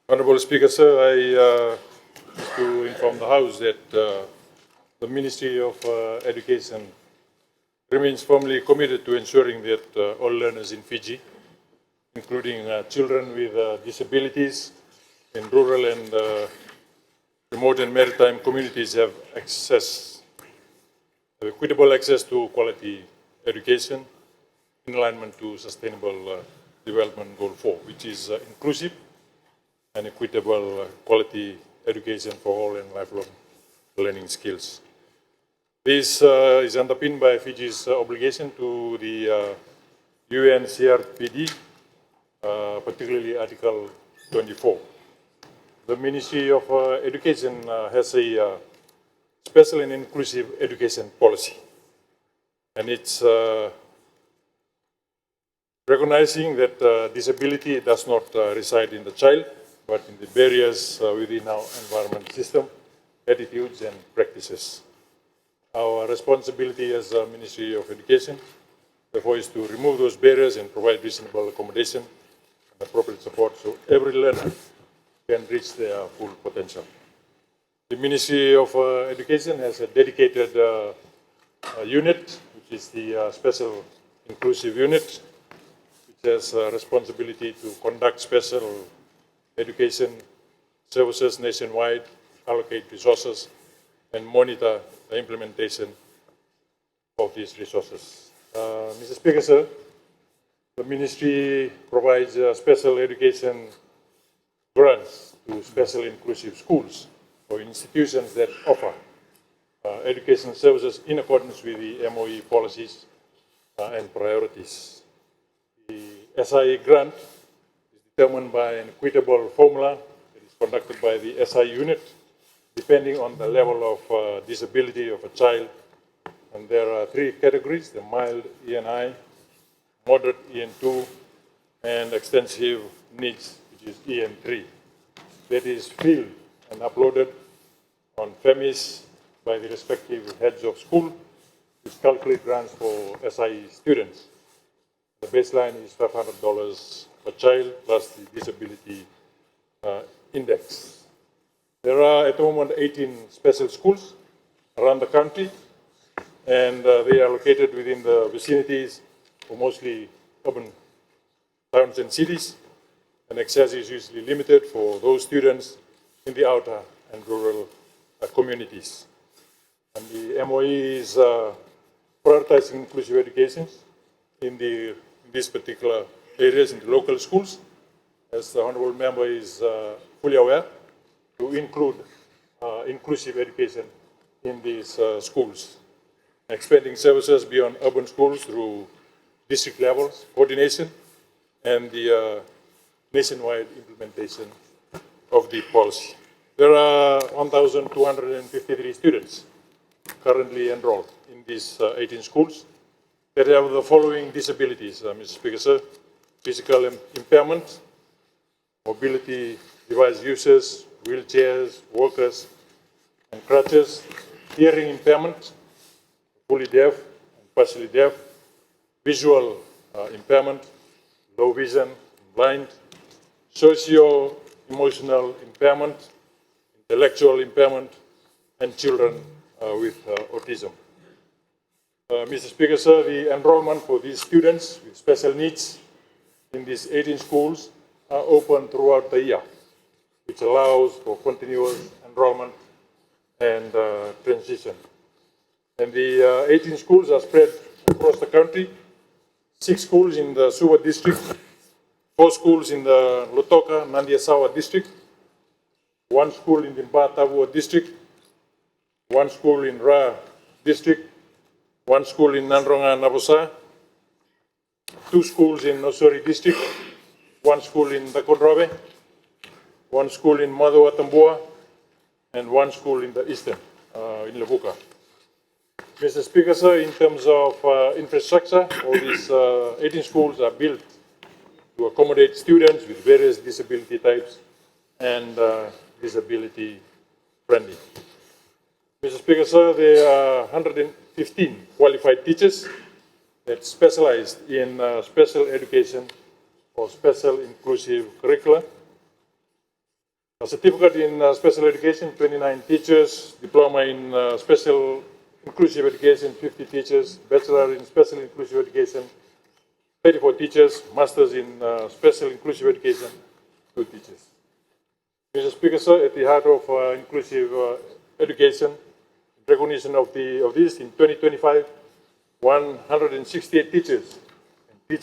Honourable Speaker, sir, I wish to inform the House that the Ministry of Education remains firmly committed to ensuring that all learners in Fiji, including children with disabilities in rural and remote and maritime communities, have equitable access to quality education in alignment to Sustainable Development Goal 4, which is inclusive and equitable quality education for all and lifelong learning skills. This is underpinned by Fiji's obligation to the UNCRPD, particularly Article 24. The Ministry of Education has a special and inclusive education policy, and it's recognizing that disability does not reside in the child, but in the barriers within our environment system, attitudes and practices. Our responsibility as a Ministry of Education, therefore, is to remove those barriers and provide reasonable accommodation and appropriate support so every learner can reach their full potential. The Ministry of Education has a dedicated unit, which is the Special Inclusive Unit, which has a responsibility to conduct special education services nationwide, allocate resources, and monitor the implementation of these resources. Mr. Speaker, sir, the Ministry provides special education grants to special inclusive schools or institutions that offer education services in accordance with the MOE policies and priorities. The SIA grant determined by an equitable formula that is conducted by the SI unit, depending on the level of disability of a child. And there are three categories: the mild ENI, moderate EN2, and extensive needs, which is EN3. That is filled and uploaded on FEMIS by the respective heads of school, which calculate grants for SI students. The baseline is $500 per child plus the disability index. There are at the moment 18 special schools around the country, and they are located within the vicinities of mostly urban towns and cities, and access is usually limited for those students in the outer and rural communities. And the MOE is prioritizing inclusive education in these particular areas, in the local schools, as the Honourable Member is fully aware, to include inclusive education in these schools, expanding services beyond urban schools through district levels, coordination, and the nationwide implementation of the policy. There are 1,253 students currently enrolled in these 18 schools that have the following disabilities, Mr. Speaker, sir: physical impairment, mobility device users, wheelchairs, walkers, and crutches, hearing impairment, fully deaf and partially deaf, visual impairment, low vision, blind, socio-emotional impairment, intellectual impairment, and children with autism. Mr. Speaker, sir, the enrollment for these students with special needs in these 18 schools are open throughout the year, which allows for continuous enrollment and transition. And the 18 schools are spread across the country: 6 schools in the Suva district, 4 schools in the Lotoka, Nandiasawa district, 1 school in the Batavua district, 1 school in Ra district, 1 school in Nanronga Nabosa, 2 schools in Nosori district, 1 school in Takonrabe, 1 school in Madhuatambua, and 1 school in the eastern, in Levuka. Mr. Speaker, sir, in terms of infrastructure, all these 18 schools are built to accommodate students with various disability types and disability friendly. Mr. Speaker, sir, there are 115 qualified teachers that specialized in special education or special inclusive curricula. A certificate in special education, 29 teachers. Diploma in special inclusive education, 50 teachers. Bachelor in special inclusive education, 34 teachers. Masters in special inclusive education, 2 teachers. Mr. Speaker, sir, at the heart of inclusive education, recognition of this in 2025, 168 teachers and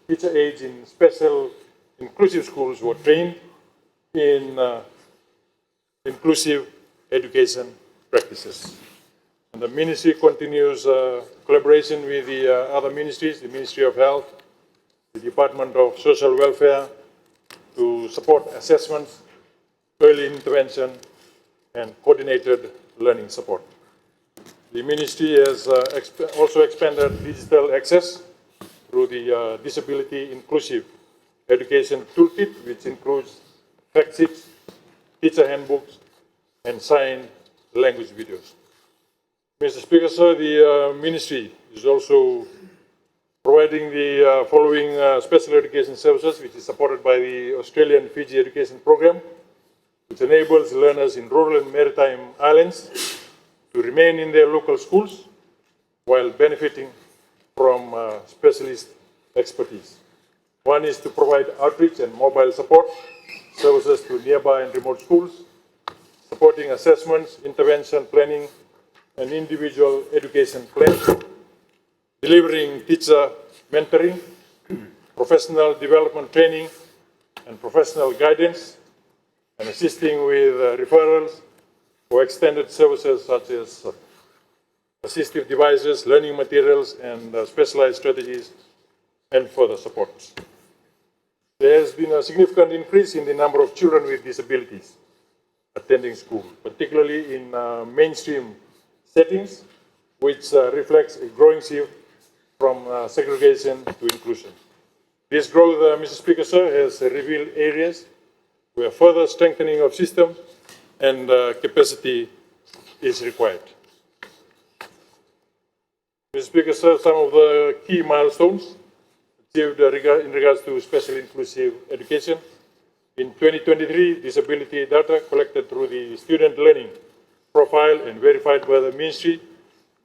teacher aides in special inclusive schools were trained in inclusive education practices. And the ministry continues collaboration with the other ministries, the Ministry of Health, the Department of Social Welfare, to support assessments, early intervention, and coordinated learning support. The ministry has also expanded digital access through the Disability Inclusive Education Toolkit, which includes fact sheets, teacher handbooks, and sign language videos. Mr. Speaker, sir, the ministry is also providing the following special education services, which is supported by the Australian Fiji Education Program, which enables learners in rural and maritime islands to remain in their local schools while benefiting from specialist expertise. One is to provide outreach and mobile support services to nearby and remote schools, supporting assessments, intervention planning, and individual education plans, delivering teacher mentoring, professional development training, and professional guidance, and assisting with referrals for extended services such as assistive devices, learning materials, and specialized strategies, and further support. There has been a significant increase in the number of children with disabilities attending school, particularly in mainstream settings, which reflects a growing shift from segregation to inclusion. This growth, Mr. Speaker, sir, has revealed areas where further strengthening of system and capacity is required. Mr. Speaker, sir, some of the key milestones achieved in regards to special inclusive education. In 2023, disability data collected through the student learning profile and verified by the ministry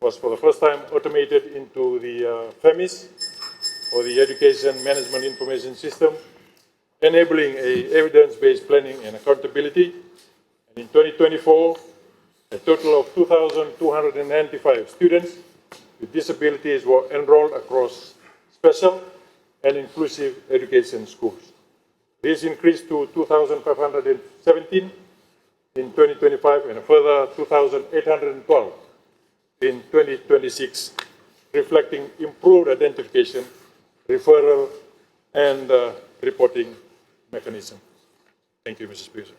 was for the first time automated into the FEMIS, or the Education Management Information System, enabling evidence-based planning and accountability. And in 2024, a total of 2,295 students with disabilities were enrolled across special and inclusive education schools. This increased to 2,517 in 2025 and a further 2,812 in 2026, reflecting improved identification, referral, and reporting mechanism. Thank you, Mr. Speaker.